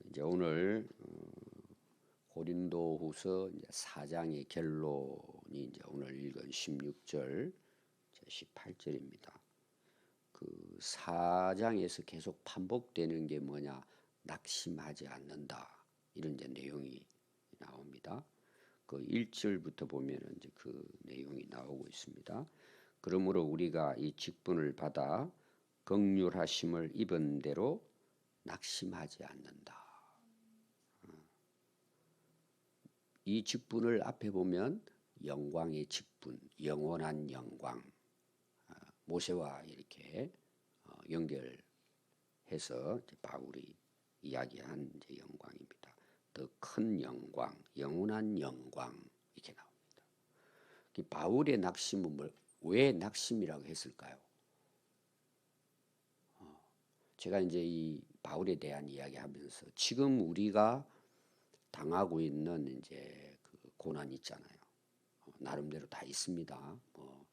이제 오늘 고린도후서 4장의 결론이 이제 오늘 읽은 16절, 18절입니다. 그 4장에서 계속 반복되는 게 뭐냐? 낙심하지 않는다. 이런 이제 내용이 나옵니다. 그 1절부터 보면은 이제 그 내용이 나오고 있습니다. 그러므로 우리가 이 직분을 받아 긍휼하심을 입은 대로 낙심하지 않는다. 이 직분을 앞에 보면 영광의 직분, 영원한 영광, 모세와 이렇게 연결해서 바울이 이야기한 이제 영광입니다. 더 큰 영광, 영원한 영광 이렇게 나옵니다. 바울의 낙심은 왜 낙심이라고 했을까요? 제가 이제 이 바울에 대한 이야기하면서 지금 우리가 당하고 있는 이제 그 고난 있잖아요. 나름대로 다 있습니다. 뭐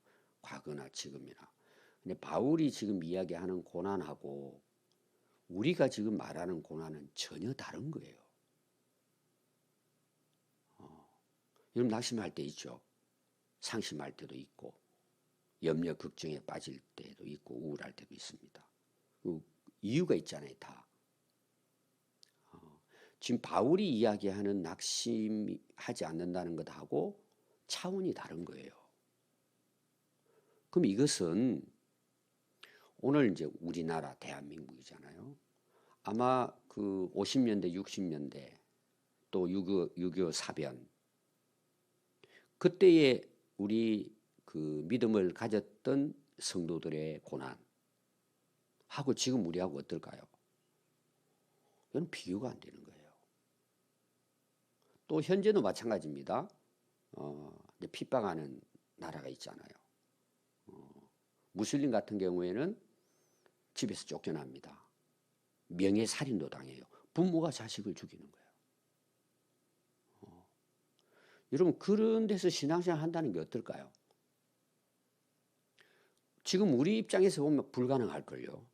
과거나 지금이나. 근데 바울이 지금 이야기하는 고난하고 우리가 지금 말하는 고난은 전혀 다른 거예요. 여러분 낙심할 때 있죠. 상심할 때도 있고 염려 걱정에 빠질 때도 있고 우울할 때도 있습니다. 이유가 있잖아요, 다. 지금 바울이 이야기하는 낙심하지 않는다는 것하고 차원이 다른 거예요. 그럼 이것은 오늘 이제 우리나라 대한민국이잖아요. 아마 그 50년대, 60년대 또 6.25 사변 그때에 우리 그 믿음을 가졌던 성도들의 고난 하고 지금 우리하고 어떨까요? 이건 비교가 안 되는 거예요. 또 현재도 마찬가지입니다. 이제 핍박하는 나라가 있잖아요. 무슬림 같은 경우에는 집에서 쫓겨납니다. 명예살인도 당해요. 부모가 자식을 죽이는 거예요. 여러분 그런 데서 신앙생활 한다는 게 어떨까요? 지금 우리 입장에서 보면 불가능할걸요.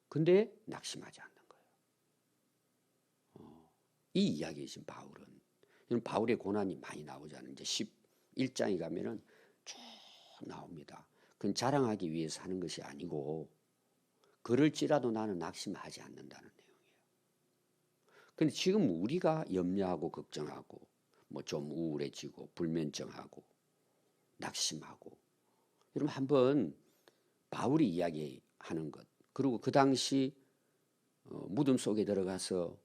근데 낙심하지 않는 거예요. 이 이야기에 지금 바울은 바울의 고난이 많이 나오잖아요. 이제 11장에 가면은 쭉 나옵니다. 그건 자랑하기 위해서 하는 것이 아니고 그럴지라도 나는 낙심하지 않는다는 내용이에요. 근데 지금 우리가 염려하고 걱정하고 뭐 좀 우울해지고 불면증하고 낙심하고 여러분 한번 바울이 이야기하는 것 그리고 그 당시 무덤 속에 들어가서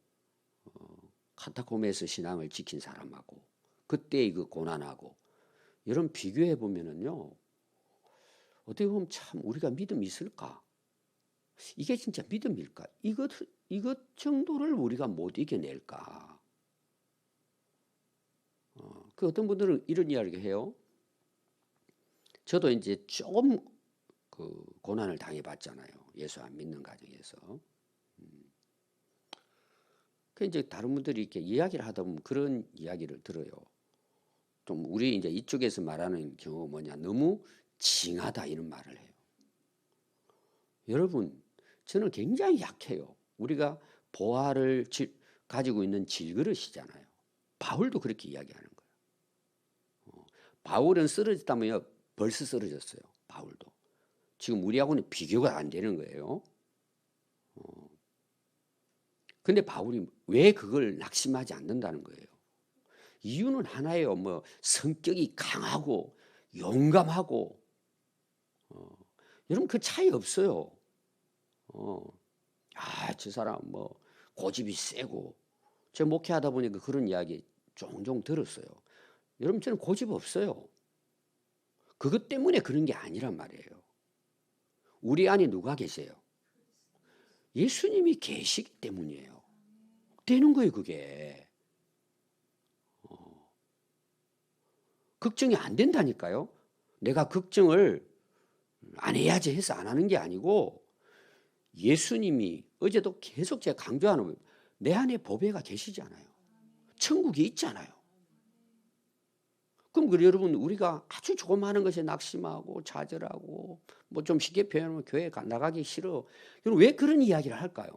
카타콤에서 신앙을 지킨 사람하고 그때의 그 고난하고 여러분 비교해 보면은요 어떻게 보면 참 우리가 믿음이 있을까? 이게 진짜 믿음일까? 이것 정도를 우리가 못 이겨낼까? 그 어떤 분들은 이런 이야기를 해요. 저도 이제 조금 그 고난을 당해봤잖아요. 예수 안 믿는 가정에서. 그 이제 다른 분들이 이렇게 이야기를 하다 보면 그런 이야기를 들어요. 좀 우리 이제 이쪽에서 말하는 경우가 뭐냐, 너무 징하다 이런 말을 해요. 여러분, 저는 굉장히 약해요. 우리가 보화를 가지고 있는 질그릇이잖아요. 바울도 그렇게 이야기하는 거예요. 바울은 쓰러졌다면 벌써 쓰러졌어요. 바울도. 지금 우리하고는 비교가 안 되는 거예요. 근데 바울이 왜 그걸 낙심하지 않는다는 거예요. 이유는 하나예요. 뭐 성격이 강하고 용감하고 여러분 그 차이 없어요. 저 사람 뭐 고집이 세고 제가 목회하다 보니까 그런 이야기 종종 들었어요. 여러분 저는 고집 없어요. 그것 때문에 그런 게 아니란 말이에요. 우리 안에 누가 계세요? 예수님이 계시기 때문이에요. 되는 거예요 그게. 걱정이 안 된다니까요. 내가 걱정을 안 해야지 해서 안 하는 게 아니고 예수님이 어제도 계속 제가 강조하는 내 안에 보배가 계시잖아요. 천국이 있잖아요. 그럼 여러분 우리가 아주 조그마한 것에 낙심하고 좌절하고 뭐 좀 쉽게 표현하면 교회 나가기 싫어. 여러분 왜 그런 이야기를 할까요?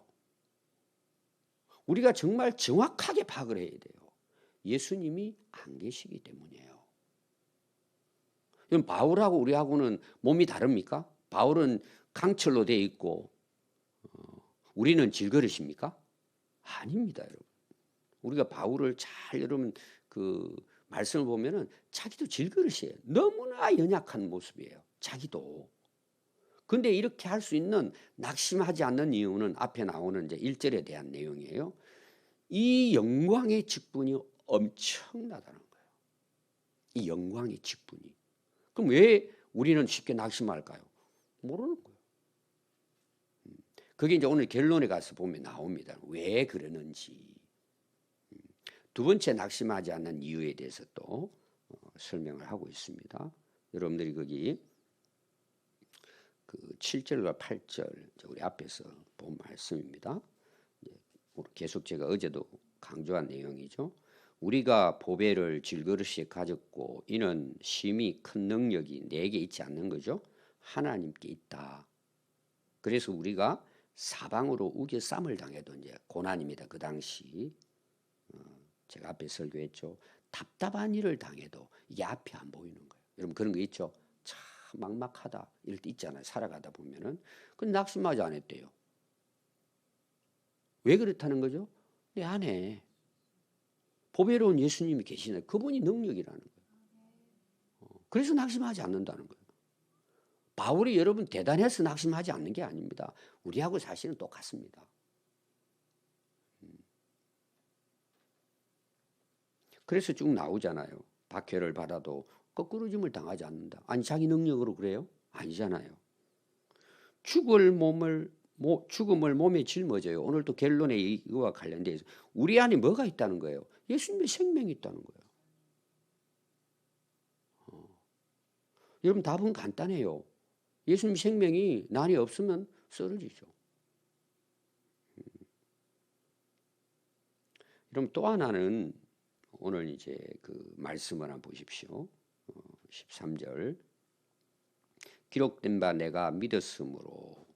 우리가 정말 정확하게 파악을 해야 돼요. 예수님이 안 계시기 때문이에요. 그럼 바울하고 우리하고는 몸이 다릅니까? 바울은 강철로 돼 있고 우리는 질그릇입니까? 아닙니다, 여러분. 우리가 바울을 잘 여러분 그 말씀을 보면은 자기도 질그릇이에요. 너무나 연약한 모습이에요. 자기도. 근데 이렇게 할 수 있는 낙심하지 않는 이유는 앞에 나오는 이제 1절에 대한 내용이에요. 이 영광의 직분이 엄청나다는 거예요. 이 영광의 직분이. 그럼 왜 우리는 쉽게 낙심할까요? 모르는 거예요. 그게 이제 오늘 결론에 가서 보면 나옵니다. 왜 그러는지. 두 번째 낙심하지 않는 이유에 대해서 또 설명을 하고 있습니다. 여러분들이 거기 그 7절과 8절 우리 앞에서 본 말씀입니다. 계속 제가 어제도 강조한 내용이죠. 우리가 보배를 질그릇에 가졌고 이는 심히 큰 능력이 내게 있지 않는 거죠. 하나님께 있다. 그래서 우리가 사방으로 우겨 쌈을 당해도 이제 고난입니다. 그 당시 제가 앞에 설교했죠. 답답한 일을 당해도 이게 앞이 안 보이는 거예요. 여러분 그런 거 있죠. 참 막막하다 이럴 때 있잖아요. 살아가다 보면은. 근데 낙심하지 않았대요. 왜 그렇다는 거죠? 내 안에 보배로운 예수님이 계시네. 그분이 능력이라는 거예요. 그래서 낙심하지 않는다는 거예요. 바울이 여러분 대단해서 낙심하지 않는 게 아닙니다. 우리하고 사실은 똑같습니다. 그래서 쭉 나오잖아요. 박해를 받아도 거꾸로짐을 당하지 않는다. 아니 자기 능력으로 그래요? 아니잖아요. 죽음을 몸에 짊어져요. 오늘 또 결론에 이거와 관련돼서 우리 안에 뭐가 있다는 거예요? 예수님의 생명이 있다는 거예요. 여러분 답은 간단해요. 예수님 생명이 나 안에 없으면 쓰러지죠. 그럼 또 하나는 오늘 이제 그 말씀을 한번 보십시오. 13절 기록된 바 내가 믿었으므로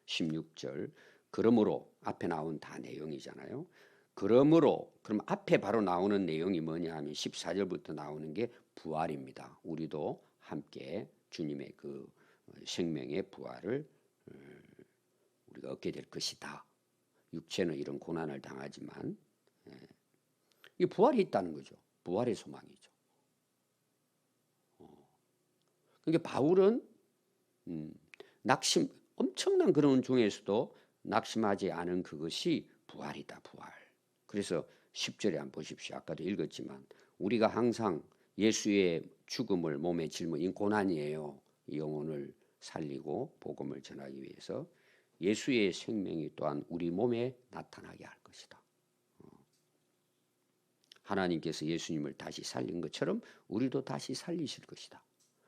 16절 그러므로 앞에 나온 다 내용이잖아요. 그러므로 그럼 앞에 바로 나오는 내용이 뭐냐 하면 14절부터 나오는 게 부활입니다. 우리도 함께 주님의 그 생명의 부활을 우리가 얻게 될 것이다. 육체는 이런 고난을 당하지만 이 부활이 있다는 거죠. 부활의 소망이죠. 그러니까 바울은 낙심 엄청난 그런 중에서도 낙심하지 않은 그것이 부활이다. 부활. 그래서 10절에 한번 보십시오. 아까도 읽었지만 우리가 항상 예수의 죽음을 몸에 짊어진 고난이에요. 영혼을 살리고 복음을 전하기 위해서 예수의 생명이 또한 우리 몸에 나타나게 할 것이다. 하나님께서 예수님을 다시 살린 것처럼 우리도 다시 살리실 것이다.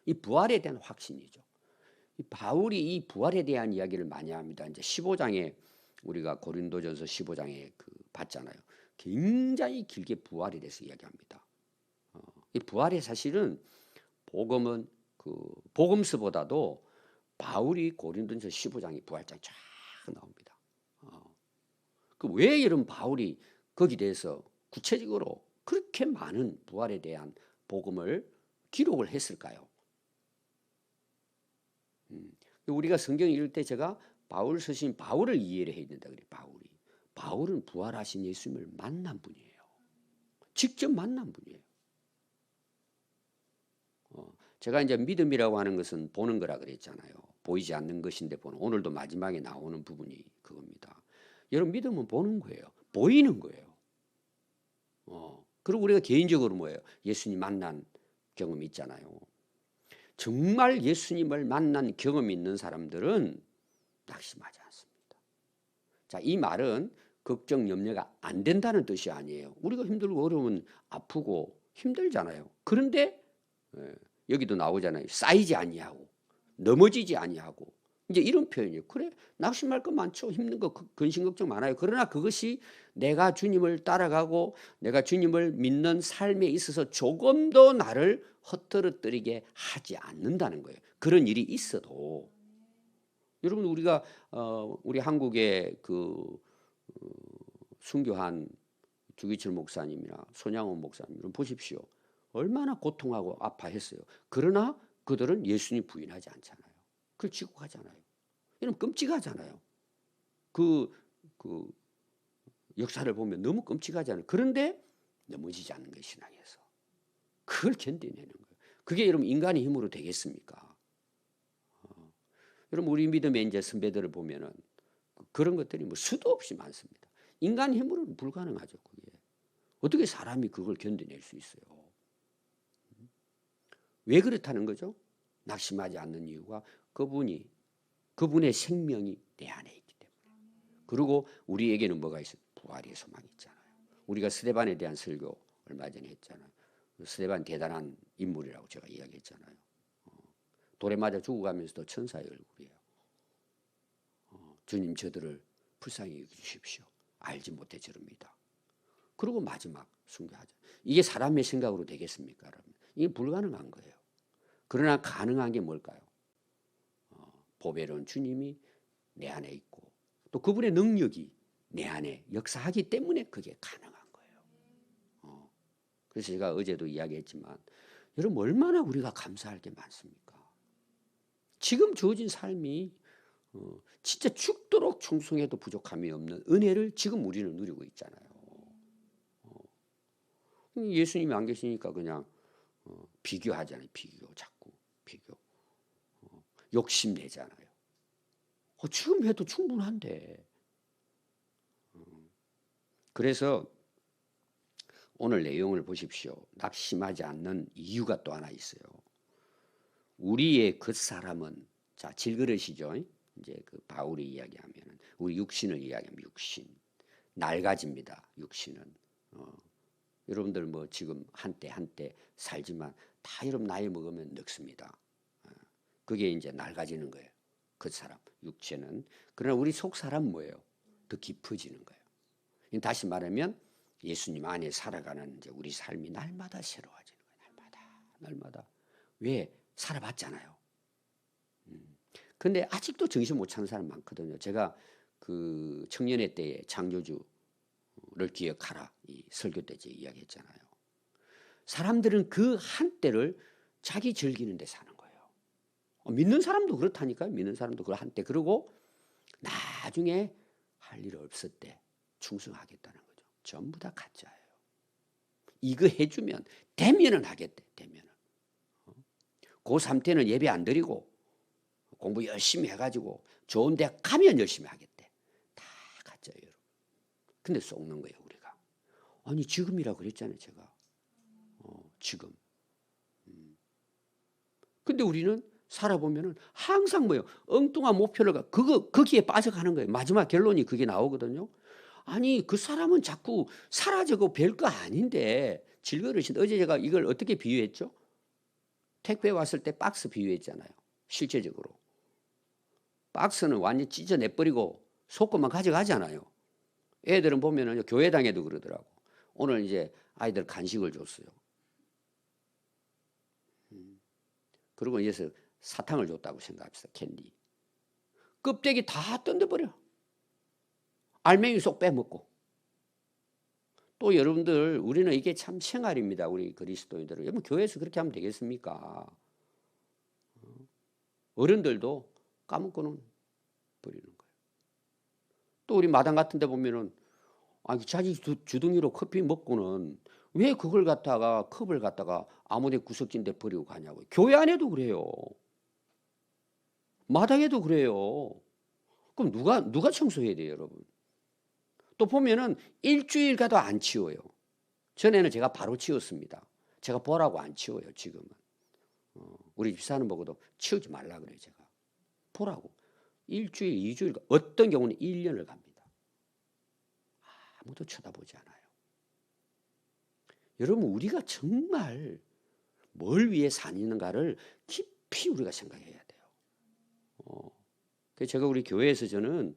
이 부활에 대한 확신이죠. 바울이 이 부활에 대한 이야기를 많이 합니다. 이제 15장에 우리가 고린도전서 15장에 그 봤잖아요. 굉장히 길게 부활에 대해서 이야기합니다. 이 부활의 사실은 복음은 그 복음서보다도 바울이 고린도전서 15장에 부활장 쫙 나옵니다. 그 왜 이런 바울이 거기에 대해서 구체적으로 그렇게 많은 부활에 대한 복음을 기록을 했을까요? 우리가 성경 읽을 때 제가 바울 서신 바울을 이해를 해야 된다 그래요. 바울은 부활하신 예수님을 만난 분이에요. 직접 만난 분이에요. 제가 이제 믿음이라고 하는 것은 보는 거라 그랬잖아요. 보이지 않는 것인데 보는. 오늘도 마지막에 나오는 부분이 그겁니다. 여러분 믿음은 보는 거예요. 보이는 거예요. 그리고 우리가 개인적으로 뭐예요? 예수님 만난 경험이 있잖아요. 정말 예수님을 만난 경험이 있는 사람들은 낙심하지 않습니다. 자, 이 말은 걱정, 염려가 안 된다는 뜻이 아니에요. 우리가 힘들고 어려우면 아프고 힘들잖아요. 그런데 여기도 나오잖아요. 쌓이지 아니하고 넘어지지 아니하고 이제 이런 표현이에요. 그래 낙심할 거 많죠. 힘든 거 근심 걱정 많아요. 그러나 그것이 내가 주님을 따라가고 내가 주님을 믿는 삶에 있어서 조금 더 나를 헛떨어뜨리게 하지 않는다는 거예요. 그런 일이 있어도 여러분 우리가 우리 한국의 그 순교한 주기철 목사님이나 손양원 목사님을 보십시오. 얼마나 고통하고 아파했어요. 그러나 그들은 예수님 부인하지 않잖아요. 그걸 지고 가잖아요. 이러면 끔찍하잖아요. 그 역사를 보면 너무 끔찍하잖아요. 그런데 넘어지지 않는 거예요. 신앙에서. 그걸 견뎌내는 거예요. 그게 여러분 인간의 힘으로 되겠습니까? 여러분 우리 믿음의 이제 선배들을 보면은 그런 것들이 뭐 수도 없이 많습니다. 인간 힘으로는 불가능하죠. 그게. 어떻게 사람이 그걸 견뎌낼 수 있어요? 왜 그렇다는 거죠? 낙심하지 않는 이유가 그분의 생명이 내 안에 있기 때문에. 그리고 우리에게는 뭐가 있어요? 부활의 소망이 있잖아요. 우리가 스데반에 대한 설교 얼마 전에 했잖아요. 스데반 대단한 인물이라고 제가 이야기했잖아요. 돌에 맞아 죽어가면서도 천사의 얼굴이에요. 주님 저들을 불쌍히 여기주십시오. 알지 못해 저럽니다. 그리고 마지막 순교하죠. 이게 사람의 생각으로 되겠습니까? 여러분? 이게 불가능한 거예요. 그러나 가능한 게 뭘까요? 보배로운 주님이 내 안에 있고 또 그분의 능력이 내 안에 역사하기 때문에 그게 가능한 거예요. 그래서 제가 어제도 이야기했지만 여러분 얼마나 우리가 감사할 게 많습니까? 지금 주어진 삶이 진짜 죽도록 충성해도 부족함이 없는 은혜를 지금 우리는 누리고 있잖아요. 예수님이 안 계시니까 그냥 비교하잖아요. 자꾸 비교. 욕심내잖아요. 지금 해도 충분한데. 그래서 오늘 내용을 보십시오. 낙심하지 않는 이유가 또 하나 있어요. 우리의 겉사람은 자 질그릇이죠. 이제 그 바울이 이야기하면 우리 육신을 이야기하면 육신 낡아집니다. 육신은 여러분들 뭐 지금 한때 살지만 다 여러분 나이 먹으면 늙습니다. 그게 이제 낡아지는 거예요. 겉사람 육체는. 그러나 우리 속사람 뭐예요? 더 깊어지는 거예요. 다시 말하면 예수님 안에 살아가는 이제 우리 삶이 날마다 새로워지는 거예요. 날마다. 왜? 살아봤잖아요. 근데 아직도 정신 못 차는 사람 많거든요. 제가 그 청년회 때에 창조주를 기억하라 이 설교 때 제가 이야기했잖아요. 사람들은 그 한때를 자기 즐기는 데 사는 거예요. 믿는 사람도 그렇다니까요. 믿는 사람도 그 한때 그러고 나중에 할 일 없을 때 충성하겠다는 거죠. 전부 다 가짜예요. 이거 해주면 되면은 하겠대. 되면은. 고3 때는 예배 안 드리고 공부 열심히 해가지고 좋은 데 가면 열심히 하겠대. 다 가짜예요. 여러분. 근데 속는 거예요. 우리가. 아니 지금이라 그랬잖아요. 제가. 지금. 근데 우리는 살아보면은 항상 뭐예요? 엉뚱한 목표를 거기에 빠져가는 거예요. 마지막 결론이 그게 나오거든요. 아니 그 사람은 자꾸 사라지고 별거 아닌데 질그릇인데 어제 제가 이걸 어떻게 비유했죠? 택배 왔을 때 박스 비유했잖아요. 실제적으로. 박스는 완전히 찢어내버리고 속것만 가져가잖아요. 애들은 보면은 교회당에도 그러더라고. 오늘 이제 아이들 간식을 줬어요. 그리고 이제서 사탕을 줬다고 생각합시다. 캔디. 껍데기 다 던져버려. 알맹이 쏙 빼먹고. 또 여러분들 우리는 이게 참 생활입니다. 우리 그리스도인들은. 여러분 교회에서 그렇게 하면 되겠습니까? 어른들도 까먹고는 버리는 거예요. 또 우리 마당 같은 데 보면은 자기 주둥이로 커피 먹고는 왜 그걸 갖다가 컵을 갖다가 아무데 구석진 데 버리고 가냐고요. 교회 안에도 그래요. 마당에도 그래요. 그럼 누가 청소해야 돼요, 여러분? 또 보면은 일주일 가도 안 치워요. 전에는 제가 바로 치웠습니다. 제가 보라고 안 치워요, 지금은. 우리 집사는 보고도 치우지 말라 그래요, 제가. 보라고. 일주일, 2주일, 어떤 경우는 1년을 갑니다. 아무도 쳐다보지 않아요. 여러분, 우리가 정말 뭘 위해 사는가를 깊이 우리가 생각해야 돼요. 그래서 제가 우리 교회에서 저는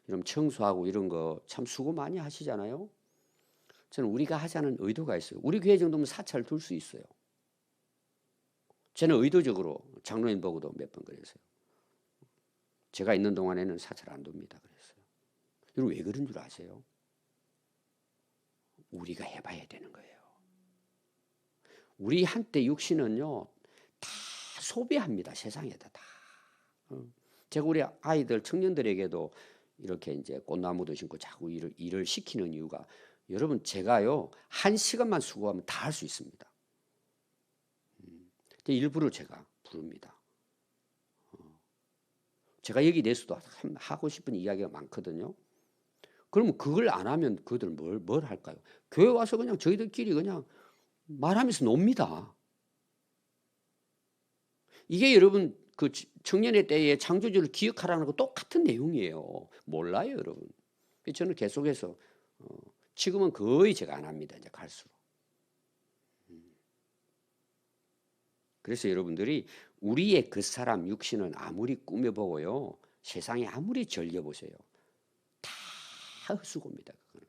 이런 청소하고 이런 거 참 수고 많이 하시잖아요. 저는 우리가 하자는 의도가 있어요. 우리 교회 정도면 사찰 둘 수 있어요. 저는 의도적으로 장로님 보고도 몇 번 그랬어요. 제가 있는 동안에는 사찰 안 둡니다. 그랬어요. 여러분 왜 그런 줄 아세요? 우리가 해봐야 되는 거예요. 우리 한때 육신은요, 다 소비합니다. 세상에다 다. 제가 우리 아이들, 청년들에게도 이렇게 이제 꽃나무도 심고 자꾸 일을 시키는 이유가, 여러분, 제가요, 1시간만 수고하면 다 할 수 있습니다. 일부러 제가 부릅니다. 제가 여기 내서도 하고 싶은 이야기가 많거든요. 그러면 그걸 안 하면 그들 뭘 할까요? 교회 와서 그냥 저희들끼리 그냥 말하면서 놉니다. 이게 여러분 그 청년의 때에 창조주를 기억하라는 거 똑같은 내용이에요. 몰라요, 여러분. 저는 계속해서 지금은 거의 제가 안 합니다. 이제 갈수록. 그래서 여러분들이 우리의 그 사람 육신은 아무리 꾸며보고요, 세상에 아무리 즐겨보세요, 다 헛수고입니다. 그거는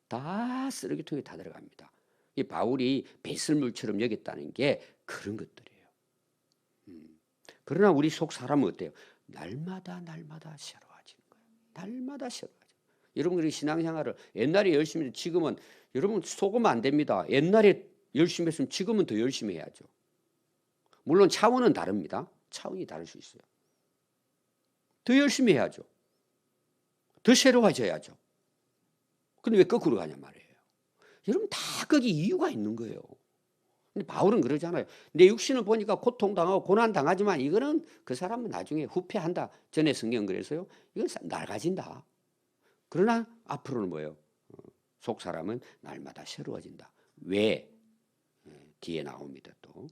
다 쓰레기통에 다 들어갑니다. 이 바울이 배설물처럼 여겼다는 게 그런 것들이에요. 그러나 우리 속 사람은 어때요? 날마다 새로워지는 거예요. 날마다 새로워져요. 여러분들이 신앙생활을 옛날에 열심히 했는데 지금은, 여러분 속으면 안 됩니다. 옛날에 열심히 했으면 지금은 더 열심히 해야죠. 물론 차원은 다릅니다. 차원이 다를 수 있어요. 더 열심히 해야죠. 더 새로워져야죠. 근데 왜 거꾸로 가냐 말이에요. 여러분 다 거기 이유가 있는 거예요. 근데 바울은 그러잖아요. 내 육신을 보니까 고통당하고 고난당하지만 이거는 그 사람은 나중에 후패한다. 전에 성경 그래서요. 이건 낡아진다. 그러나 앞으로는 뭐예요? 속 사람은 날마다 새로워진다. 왜? 뒤에 나옵니다 또.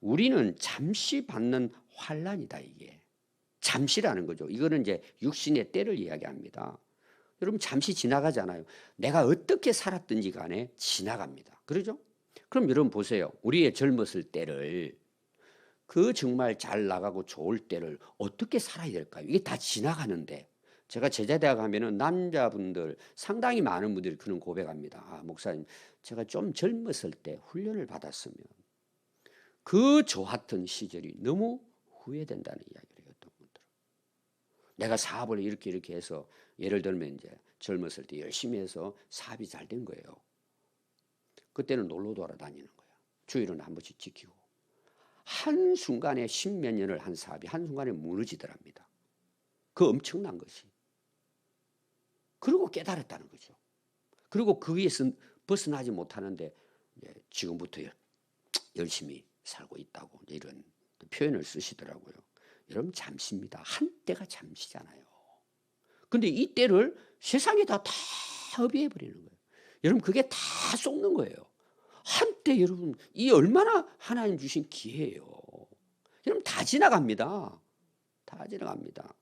우리는 잠시 받는 환난이다 이게. 잠시라는 거죠. 이거는 이제 육신의 때를 이야기합니다. 여러분 잠시 지나가잖아요. 내가 어떻게 살았든지 간에 지나갑니다. 그러죠? 그럼 여러분 보세요. 우리의 젊었을 때를, 그 정말 잘 나가고 좋을 때를 어떻게 살아야 될까요? 이게 다 지나가는데, 제가 제자대학 가면은 남자분들 상당히 많은 분들이 그런 고백합니다. 아, 목사님, 제가 좀 젊었을 때 훈련을 받았으면 그 좋았던 시절이 너무 후회된다는 이야기를 해요. 어떤 분들은. 내가 사업을 이렇게 해서, 예를 들면 이제 젊었을 때 열심히 해서 사업이 잘 된 거예요. 그때는 놀러 돌아다니는 거야. 주일은 한 번씩 지키고. 한순간에 10몇 년을 한 사업이 한순간에 무너지더랍니다. 그 엄청난 것이. 그리고 깨달았다는 거죠. 그리고 거기에서 벗어나지 못하는데 지금부터 열심히 살고 있다고 이런 표현을 쓰시더라고요. 여러분 잠시입니다. 한때가 잠시잖아요. 근데 이 때를 세상에다 다 허비해버리는 거예요. 여러분 그게 다 쏟는 거예요. 한때 여러분 이 얼마나 하나님 주신 기회예요. 여러분 다 지나갑니다. 다 지나갑니다.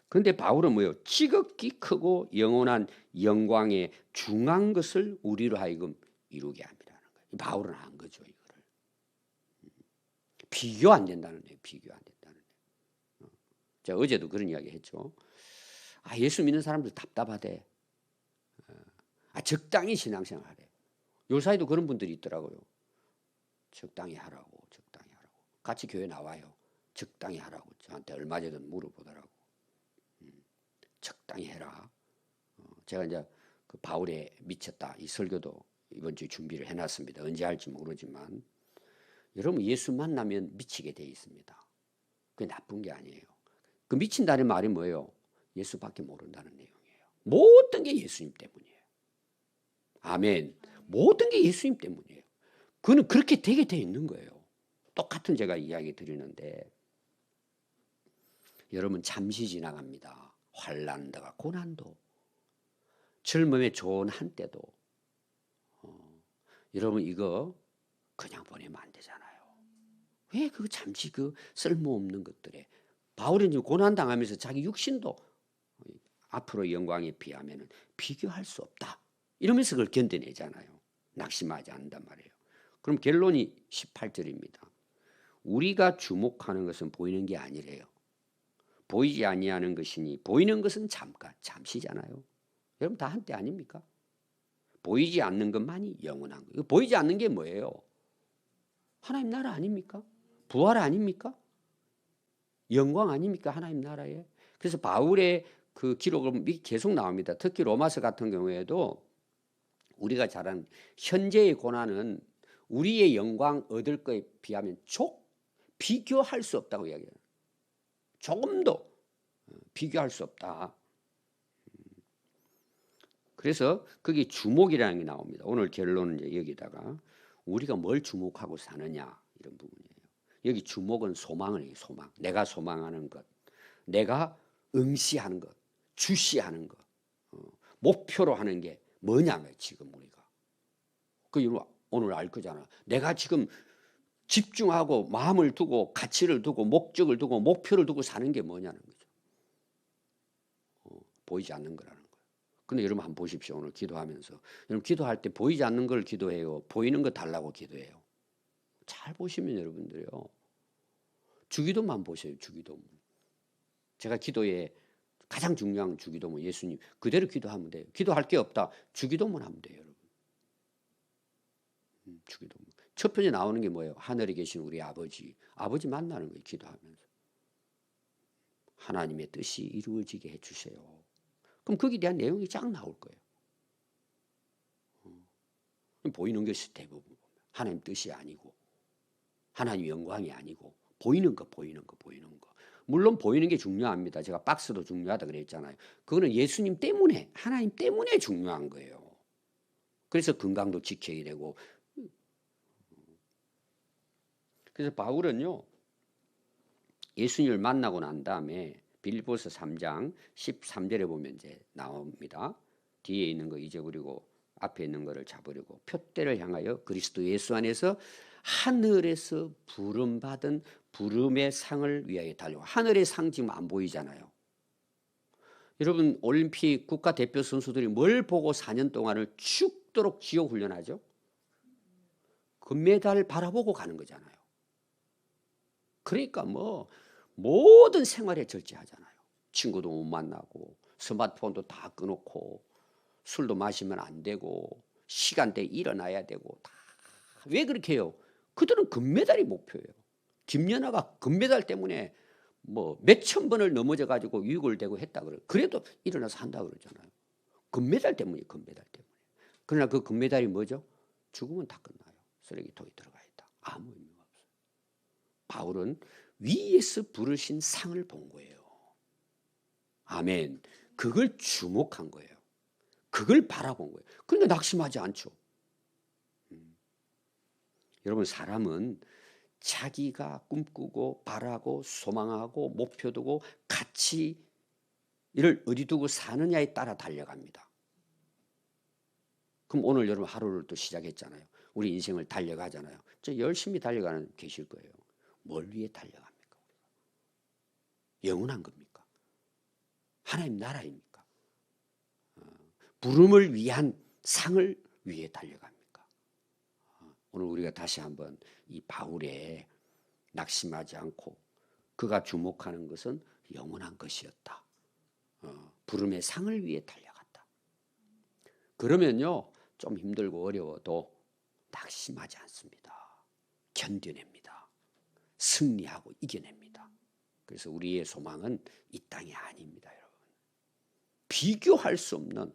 그런데 바울은 뭐예요? 지극히 크고 영원한 영광의 중한 것을 우리로 하여금 이루게 합니다는 거예요. 바울은 한 거죠, 이거를. 비교 안 된다는 거예요. 비교 안 된다는 거예요. 제가 어제도 그런 이야기 했죠. 아, 예수 믿는 사람들 답답하대. 아, 적당히 신앙생활 하래. 요사이도 그런 분들이 있더라고요. 적당히 하라고, 적당히 하라고. 같이 교회 나와요. 적당히 하라고. 저한테 얼마 전에 물어보더라고. 적당히 해라. 제가 이제 그 바울에 미쳤다 이 설교도 이번 주에 준비를 해놨습니다. 언제 할지 모르지만 여러분 예수 만나면 미치게 돼 있습니다. 그게 나쁜 게 아니에요. 그 미친다는 말이 뭐예요? 예수밖에 모른다는 내용이에요. 모든 게 예수님 때문이에요. 아멘. 모든 게 예수님 때문이에요. 그는 그렇게 되게 돼 있는 거예요. 똑같은 제가 이야기 드리는데 여러분 잠시 지나갑니다. 환난도가 고난도, 젊음의 좋은 한때도. 여러분 이거 그냥 보내면 안 되잖아요. 왜 그 잠시 그 쓸모없는 것들에. 바울은 지금 고난 당하면서 자기 육신도 앞으로 영광에 비하면 비교할 수 없다. 이러면서 그걸 견뎌내잖아요. 낙심하지 않는단 말이에요. 그럼 결론이 18절입니다. 우리가 주목하는 것은 보이는 게 아니래요. 보이지 아니하는 것이니 보이는 것은 잠깐, 잠시잖아요. 여러분 다 한때 아닙니까? 보이지 않는 것만이 영원한 거예요. 보이지 않는 게 뭐예요? 하나님 나라 아닙니까? 부활 아닙니까? 영광 아닙니까? 하나님 나라에. 그래서 바울의 그 기록은 계속 나옵니다. 특히 로마서 같은 경우에도 우리가 잘 아는 현재의 고난은 우리의 영광 얻을 것에 비하면 비교할 수 없다고 이야기해요. 조금도 비교할 수 없다. 그래서 거기 주목이라는 게 나옵니다. 오늘 결론은 이제 여기다가 우리가 뭘 주목하고 사느냐 이런 부분이에요. 여기 주목은 소망을 소망. 내가 소망하는 것, 내가 응시하는 것, 주시하는 것, 목표로 하는 게 뭐냐면 지금 우리가 오늘 알 거잖아. 내가 지금 집중하고 마음을 두고 가치를 두고 목적을 두고 목표를 두고 사는 게 뭐냐는 거죠. 보이지 않는 거라는 거예요. 근데 여러분 한번 보십시오. 오늘 기도하면서 여러분 기도할 때 보이지 않는 걸 기도해요, 보이는 거 달라고 기도해요? 잘 보시면 여러분들요, 주기도만 보세요. 주기도. 제가 기도에 가장 중요한 주기도문 예수님 그대로 기도하면 돼요. 기도할 게 없다. 주기도문 하면 돼요, 여러분. 주기도문. 첫 번째 나오는 게 뭐예요? 하늘에 계신 우리 아버지. 아버지 만나는 거예요. 기도하면서. 하나님의 뜻이 이루어지게 해주세요. 그럼 거기에 대한 내용이 쫙 나올 거예요. 보이는 것이 대부분 하나님 뜻이 아니고 하나님 영광이 아니고 보이는 거. 물론 보이는 게 중요합니다. 제가 박스도 중요하다 그랬잖아요. 그거는 예수님 때문에 하나님 때문에 중요한 거예요. 그래서 건강도 지켜야 되고. 그래서 바울은요, 예수님을 만나고 난 다음에 빌립보서 3장 13절에 보면 이제 나옵니다. 뒤에 있는 거 잊어버리고 앞에 있는 거를 잡으려고 표대를 향하여 그리스도 예수 안에서 하늘에서 부름받은 부름의 상을 위하여 달려고. 하늘의 상 지금 안 보이잖아요. 여러분 올림픽 국가대표 선수들이 뭘 보고 4년 동안을 죽도록 지옥 훈련하죠? 금메달 바라보고 가는 거잖아요. 그러니까 뭐 모든 생활에 절제하잖아요. 친구도 못 만나고 스마트폰도 다 끊어놓고 술도 마시면 안 되고 시간대에 일어나야 되고 다. 왜 그렇게 해요? 그들은 금메달이 목표예요. 김연아가 금메달 때문에 뭐 몇천 번을 넘어져 가지고 유골 되고 했다 그래요. 그래도 일어나서 한다 그러잖아요. 금메달 때문에. 그러나 그 금메달이 뭐죠? 죽으면 다 끝나요. 쓰레기통에 들어가 있다. 아무 의미가 없어요. 바울은 위에서 부르신 상을 본 거예요. 아멘. 그걸 주목한 거예요. 그걸 바라본 거예요. 그러니까 낙심하지 않죠. 여러분 사람은 자기가 꿈꾸고 바라고 소망하고 목표 두고 가치를 어디 두고 사느냐에 따라 달려갑니다. 그럼 오늘 여러분 하루를 또 시작했잖아요. 우리 인생을 달려가잖아요. 저 열심히 달려가는 계실 거예요. 뭘 위해 달려갑니까? 영원한 겁니까? 하나님 나라입니까? 부름을 위한 상을 위해 달려갑니까? 오늘 우리가 다시 한번 이 바울의 낙심하지 않고 그가 주목하는 것은 영원한 것이었다. 부름의 상을 위해 달려갔다. 그러면요, 좀 힘들고 어려워도 낙심하지 않습니다. 견뎌냅니다. 승리하고 이겨냅니다. 그래서 우리의 소망은 이 땅이 아닙니다, 여러분. 비교할 수 없는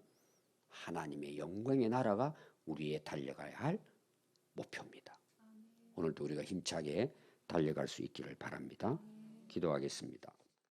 하나님의 영광의 나라가 우리의 달려가야 할 목표입니다. 오늘도 우리가 힘차게 달려갈 수 있기를 바랍니다. 기도하겠습니다.